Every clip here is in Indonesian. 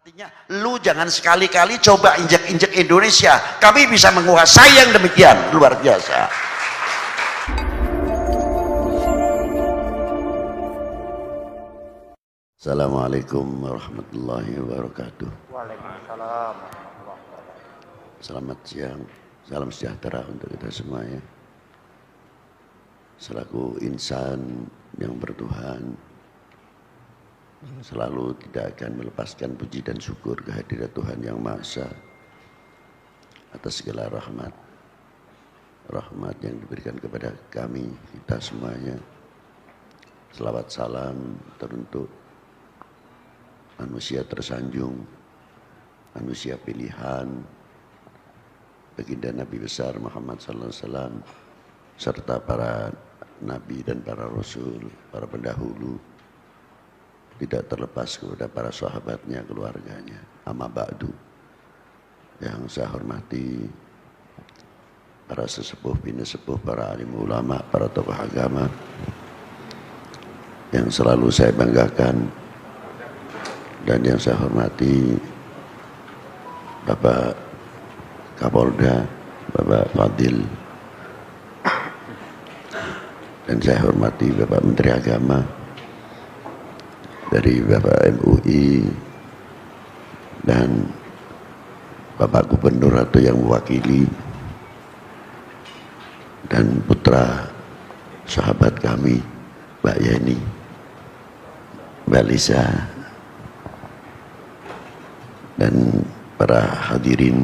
Artinya, lu jangan sekali-kali coba injek-injek Indonesia. Kami bisa menguasai yang demikian, luar biasa. Assalamualaikum warahmatullahi wabarakatuh. Waalaikumsalam. Selamat siang, salam sejahtera untuk kita semuanya. Selaku insan yang bertuhan, selalu tidak akan melepaskan puji dan syukur kehadirat Tuhan Yang Maha Esa atas segala rahmat yang diberikan kepada kami, kita semuanya. Selawat salam teruntuk manusia tersanjung, manusia pilihan, baginda Nabi besar Muhammad sallallahu alaihi wasallam, serta para nabi dan para rasul, para pendahulu, tidak terlepas kepada para sahabatnya, keluarganya. Amma ba'du, yang saya hormati para sesepuh, bini sepuh, para alim ulama, para tokoh agama yang selalu saya banggakan, dan yang saya hormati Bapak Kapolda, Bapak Fadil, dan saya hormati Bapak Menteri Agama dari Bapak MUI, dan Bapak Gubernur atau yang mewakili, dan putra sahabat kami Mbak Yeni, Mbak Lisa, dan para hadirin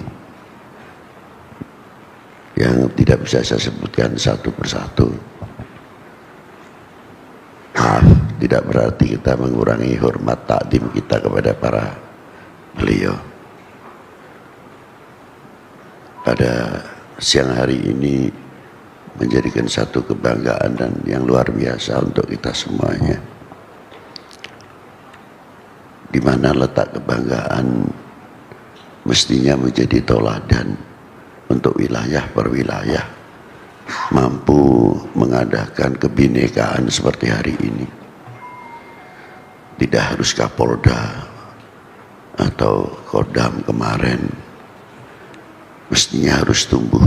yang tidak bisa saya sebutkan satu persatu. Maaf, tidak berarti kita mengurangi hormat takdim kita kepada para beliau. Pada siang hari ini menjadikan satu kebanggaan dan yang luar biasa untuk kita semuanya, di mana letak kebanggaan mestinya menjadi toladan untuk wilayah per wilayah mampu mengadakan kebinekaan seperti hari ini. Tidak harus Kapolda atau Kodam kemarin, mestinya harus tumbuh,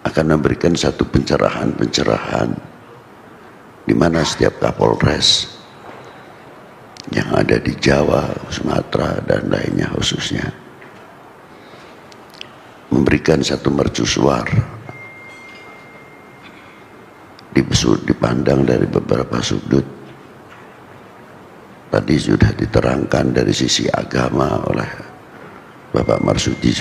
akan memberikan satu pencerahan di mana setiap Kapolres yang ada di Jawa, Sumatera, dan lainnya khususnya memberikan satu mercusuar, dipandang dari beberapa sudut. Tadi sudah diterangkan dari sisi agama oleh Bapak Marsudi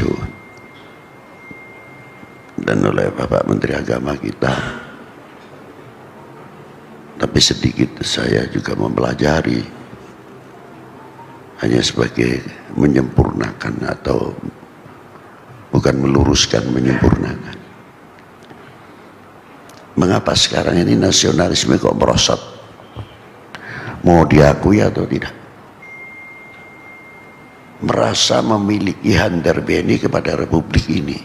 dan oleh Bapak Menteri Agama kita. Tapi sedikit saya juga mempelajari, hanya sebagai menyempurnakan atau bukan meluruskan, menyempurnakan. Mengapa sekarang ini nasionalisme kok merosot? Mau diakui atau tidak? Merasa memiliki handarbeni kepada republik ini,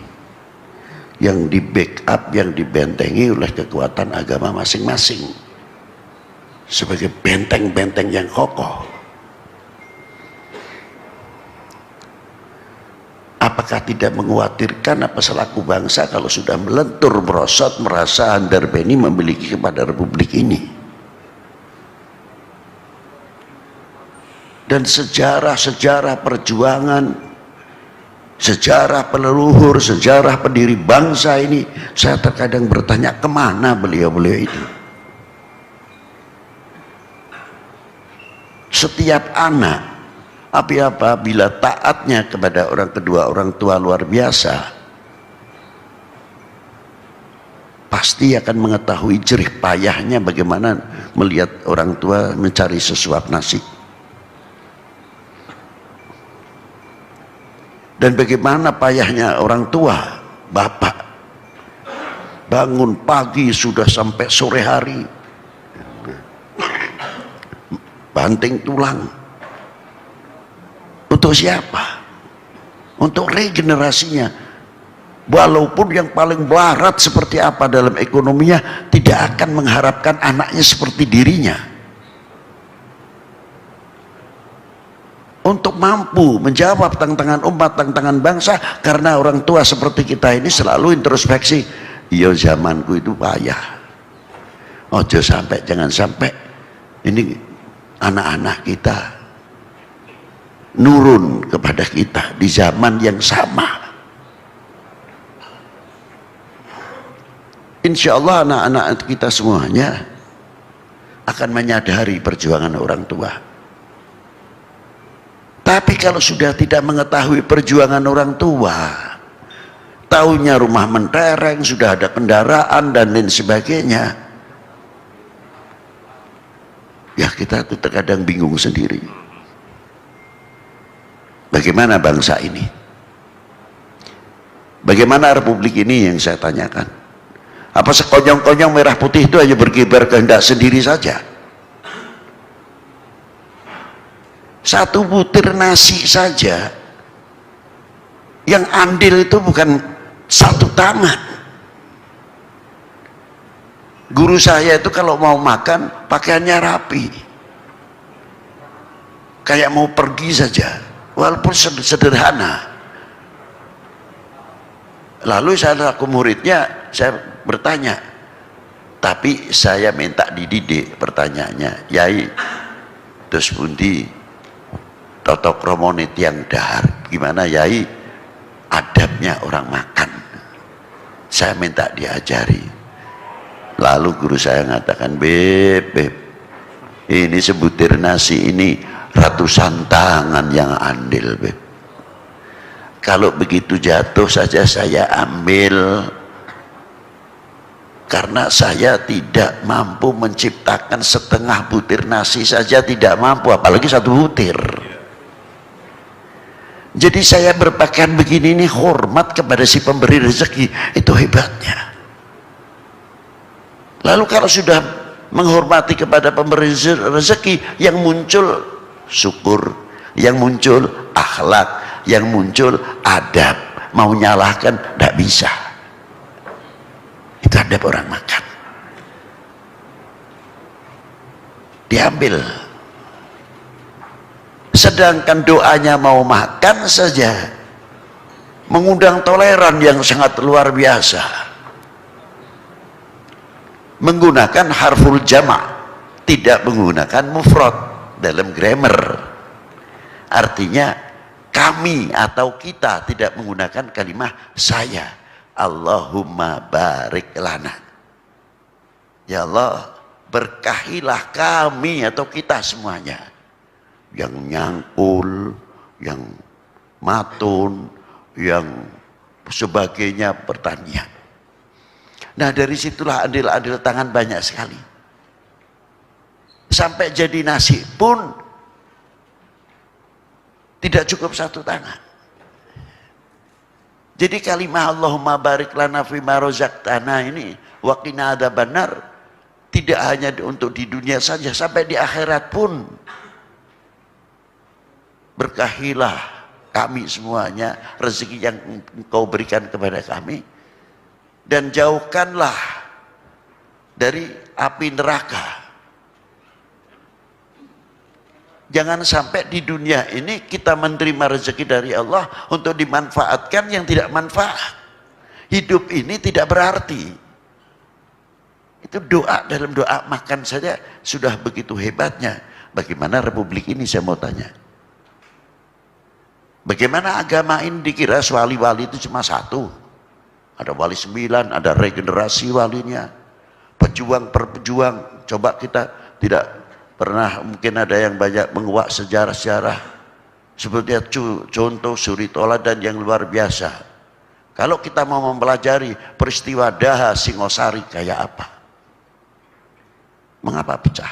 yang di backup, yang dibentengi oleh kekuatan agama masing-masing sebagai benteng-benteng yang kokoh. Apakah tidak mengkhawatirkan apa selaku bangsa kalau sudah melentur, merosot, merasa handarbeni memiliki kepada republik ini? Dan sejarah perjuangan, sejarah peleluhur, sejarah pendiri bangsa ini, saya terkadang bertanya, kemana beliau-beliau itu? Setiap anak apabila taatnya kepada kedua orang tua luar biasa, pasti akan mengetahui jerih payahnya bagaimana melihat orang tua mencari sesuap nasi, dan bagaimana payahnya orang tua, bapak bangun pagi sudah sampai sore hari banting tulang. Untuk siapa? Untuk regenerasinya. Walaupun yang paling barat seperti apa dalam ekonominya, tidak akan mengharapkan anaknya seperti dirinya. untuk mampu menjawab tantangan umat, tantangan bangsa. Karena orang tua seperti kita ini selalu introspeksi, iya zamanku itu payah, ojo sampai, jangan sampai ini anak-anak kita nurun kepada kita di zaman yang sama. Insya Allah anak-anak kita semuanya akan menyadari perjuangan orang tua. Tapi kalau sudah tidak mengetahui perjuangan orang tua, tahunya rumah mentereng, sudah ada kendaraan dan lain sebagainya, ya kita tuh terkadang bingung sendiri. Bagaimana bangsa ini? Bagaimana republik ini yang saya tanyakan? Apa sekonyong-konyong merah putih itu hanya berkibar kehendak sendiri saja? Satu butir nasi saja yang andil itu bukan satu tangan. Guru saya itu kalau mau makan pakaiannya rapi, kayak mau pergi saja, walaupun sederhana. Lalu saya selaku muridnya, saya bertanya, tapi saya minta dididik. Pertanyaannya, Yai, terus pundi toto kromonit yang dahar, gimana Yai adabnya orang makan? Saya minta diajari. Lalu guru saya mengatakan, beb, ini sebutir nasi ini ratusan tangan yang andil, beb. Kalau begitu jatuh saja saya ambil, karena saya tidak mampu menciptakan setengah butir nasi saja, tidak mampu, apalagi satu butir. Jadi saya berpakaian begini ini hormat kepada si pemberi rezeki, itu hebatnya. Lalu kalau sudah menghormati kepada pemberi rezeki, yang muncul syukur, yang muncul akhlak, yang muncul adab. Mau nyalahkan tidak bisa. Itu adab orang makan. Diambil. Sedangkan doanya mau makan saja mengundang toleran yang sangat luar biasa, menggunakan harful jama', tidak menggunakan mufrad dalam grammar. Artinya kami atau kita tidak menggunakan kalimat saya. Allahumma barik lana, ya Allah berkahilah kami atau kita semuanya, yang nyangkul, yang matun, yang sebagainya pertanian. Nah dari situlah andil-andil tangan banyak sekali. Sampai jadi nasi pun tidak cukup satu tangan. Jadi kalimat Allahumma barik lana fima rozaqtana ini wa qina adzabannar tidak hanya untuk di dunia saja, sampai di akhirat pun. Berkahilah kami semuanya rezeki yang engkau berikan kepada kami, dan jauhkanlah dari api neraka. Jangan sampai di dunia ini kita menerima rezeki dari Allah untuk dimanfaatkan yang tidak manfaat. Hidup ini tidak berarti. Itu doa, dalam doa makan saja sudah begitu hebatnya. Bagaimana republik ini, saya mau tanya. Bagaimana agama ini dikira wali-wali itu cuma satu? Ada wali 9, ada regenerasi walinya, pejuang per pejuang. Coba kita tidak pernah, mungkin ada yang banyak menguak sejarah-sejarah seperti contoh suri toladan yang luar biasa. Kalau kita mau mempelajari peristiwa Daha Singosari kayak apa, mengapa pecah?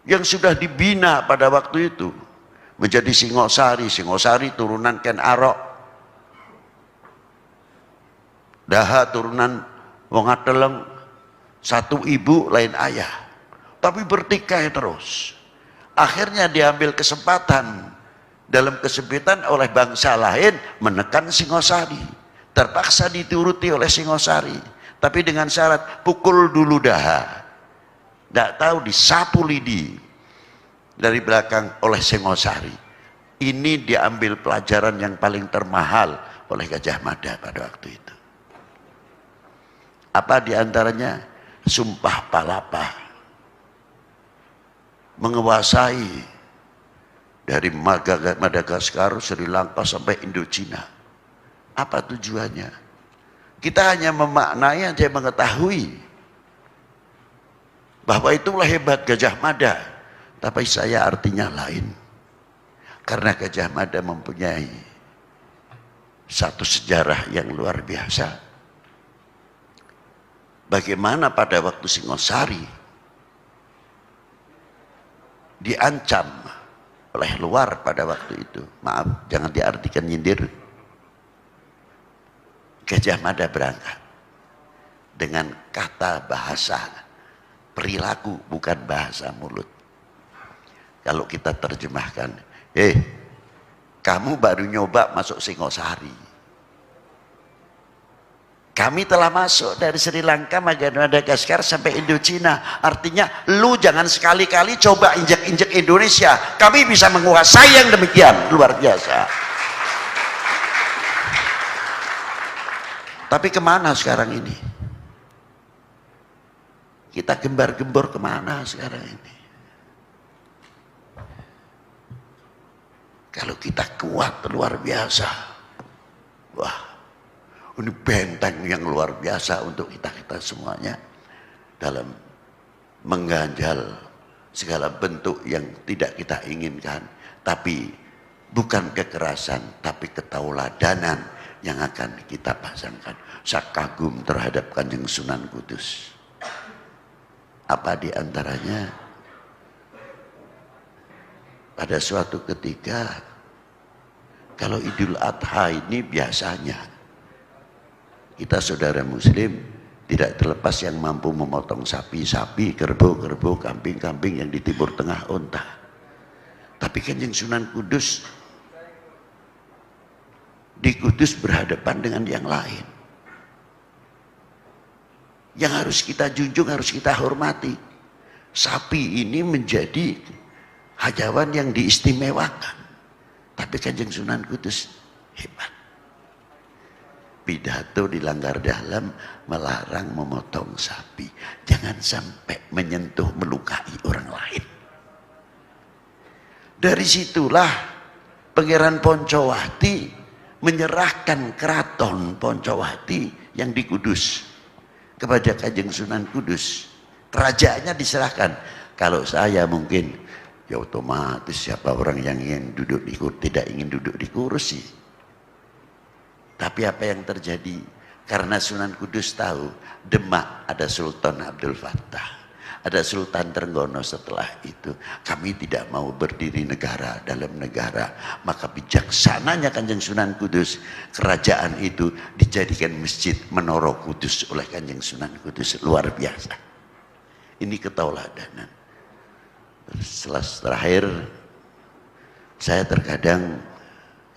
Yang sudah dibina pada waktu itu menjadi Singosari. Singosari turunan Ken Arok, Daha turunan Wong Ateleng, satu ibu lain ayah, tapi bertikai terus. Akhirnya diambil kesempatan dalam kesempitan oleh bangsa lain menekan Singosari. Terpaksa dituruti oleh Singosari, tapi dengan syarat pukul dulu Daha. Tidak tahu disapu lidi. dari belakang oleh Singosari. Ini diambil pelajaran yang paling termahal oleh Gajah Mada pada waktu itu. Apa diantaranya? Sumpah Palapa. Menguasai dari Madagaskar, Sri Lanka sampai Indochina. Apa tujuannya? Kita hanya memaknai, hanya mengetahui bahwa itulah hebat Gajah Mada. Tapi saya artinya lain. Karena Gajah Mada mempunyai satu sejarah yang luar biasa. Bagaimana pada waktu Singosari diancam oleh luar pada waktu itu. Maaf, jangan diartikan nyindir. Gajah Mada berangkat dengan kata bahasa perilaku, bukan bahasa mulut. Kalau kita terjemahkan, kamu baru nyoba masuk Singosari. Kami telah masuk dari Sri Lanka, Madagaskar sampai Indochina. Artinya, lu jangan sekali-kali coba injek-injek Indonesia. Kami bisa menguasai yang demikian. Luar biasa. Tapi kemana sekarang ini? Kita gembar-gembor kemana sekarang ini? Kalau kita kuat luar biasa, wah, ini benteng yang luar biasa untuk kita semuanya dalam mengganjal segala bentuk yang tidak kita inginkan, tapi bukan kekerasan, tapi ketauladanan yang akan kita pasangkan. Saya kagum terhadap Kanjeng Sunan Kudus. Apa diantaranya? Pada suatu ketika, kalau Idul Adha ini biasanya kita saudara muslim tidak terlepas yang mampu memotong sapi-sapi, kerbau-kerbau, kambing-kambing yang di Timur Tengah unta. Tapi Kanjeng Sunan Kudus di Kudus berhadapan dengan yang lain. Yang harus kita junjung, harus kita hormati. Sapi ini menjadi hajawan yang diistimewakan. Tapi Kanjeng Sunan Kudus hebat. Pidato di Langgar Dalam melarang memotong sapi. Jangan sampai menyentuh, melukai orang lain. Dari situlah Pangeran Poncowati menyerahkan keraton Poncowati yang di Kudus kepada Kanjeng Sunan Kudus. Kerajaannya diserahkan. Kalau saya mungkin, ya otomatis siapa orang yang ingin duduk di kursi, tidak ingin duduk di kursi. Tapi apa yang terjadi? Karena Sunan Kudus tahu Demak ada Sultan Abdul Fattah, ada Sultan Trenggono. Setelah itu kami tidak mau berdiri negara dalam negara. Maka bijaksananya Kanjeng Sunan Kudus, kerajaan itu dijadikan masjid Menara Kudus oleh Kanjeng Sunan Kudus. Luar biasa. Ini ketauladanan. Setelah terakhir, saya terkadang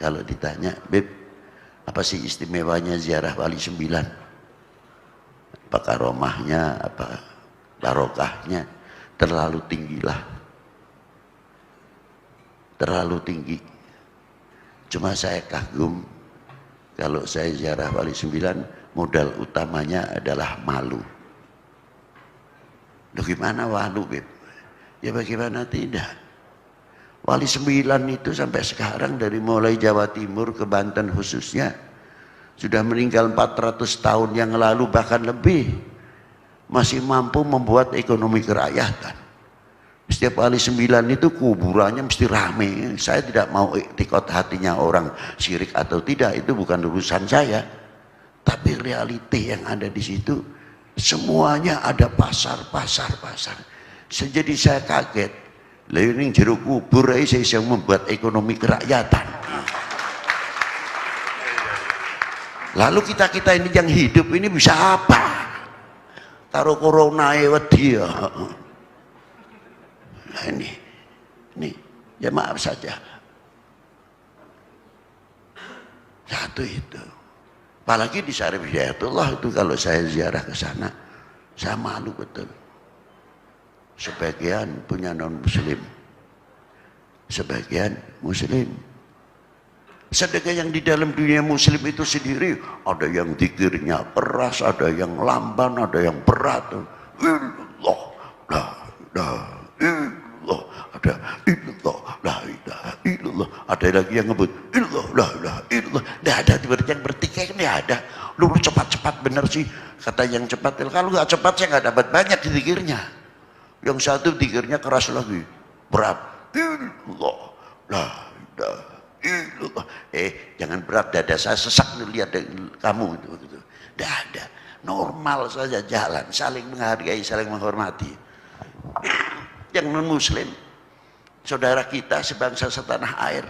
kalau ditanya, Beb, apa sih istimewanya ziarah Wali 9? Apa karomahnya, apa barokahnya? Terlalu tinggilah. Terlalu tinggi. Cuma saya kagum, kalau saya ziarah Wali 9, modal utamanya adalah malu. Loh gimana malu, Beb? Ya bagaimana tidak? Wali 9 itu sampai sekarang dari mulai Jawa Timur ke Banten khususnya sudah meninggal 400 tahun yang lalu bahkan lebih, masih mampu membuat ekonomi kerakyatan. Setiap Wali 9 itu kuburannya mesti rame. Saya tidak mau iktikot hatinya orang syirik atau tidak, itu bukan urusan saya. Tapi realiti yang ada di situ semuanya ada pasar. Jadi saya kaget, lah ini jeruk kubur saya bisa membuat ekonomi kerakyatan. Lalu kita ini yang hidup ini bisa apa? Karo corona wedi ya. Nah ini ya maaf saja. Satu itu. Apalagi di Syarif Hidayatullah itu kalau saya ziarah ke sana, saya malu betul. Sebagian punya non muslim sebagian muslim. Sedangkan yang di dalam dunia muslim itu sendiri ada yang zikirnya keras, ada yang lamban, ada yang berat. Illallah, la ilaha illallah, ada illallah, la ilaha illallah, ada lagi yang ngebut illallah, la ilaha illallah. Tidak ada yang bertikai, tidak ada. Lu cepat-cepat bener sih, kata yang cepat. Kalau nggak cepat saya nggak dapat banyak di zikirnya. Yang satu zikirnya keras lagi, berat. Illallah, la ilaha illallah. Jangan berat, dada saya sesak nih lihat kamu itu. Tidak ada, normal saja jalan, saling menghargai, saling menghormati. Yang non muslim, saudara kita sebangsa setanah air,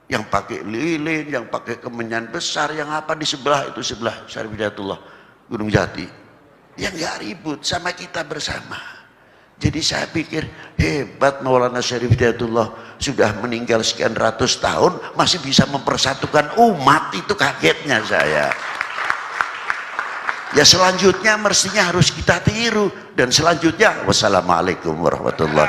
yang pakai lilin, yang pakai kemenyan besar, yang apa di sebelah itu, sebelah Syarif Hidayatullah Gunung Jati, yang gak ribut sama kita bersama. Jadi saya pikir hebat Maulana Syarif Hidayatullah, sudah meninggal sekian ratus tahun masih bisa mempersatukan umat. Itu kagetnya saya. Ya selanjutnya mestinya harus kita tiru. Dan selanjutnya wassalamualaikum warahmatullahi wabarakatuh.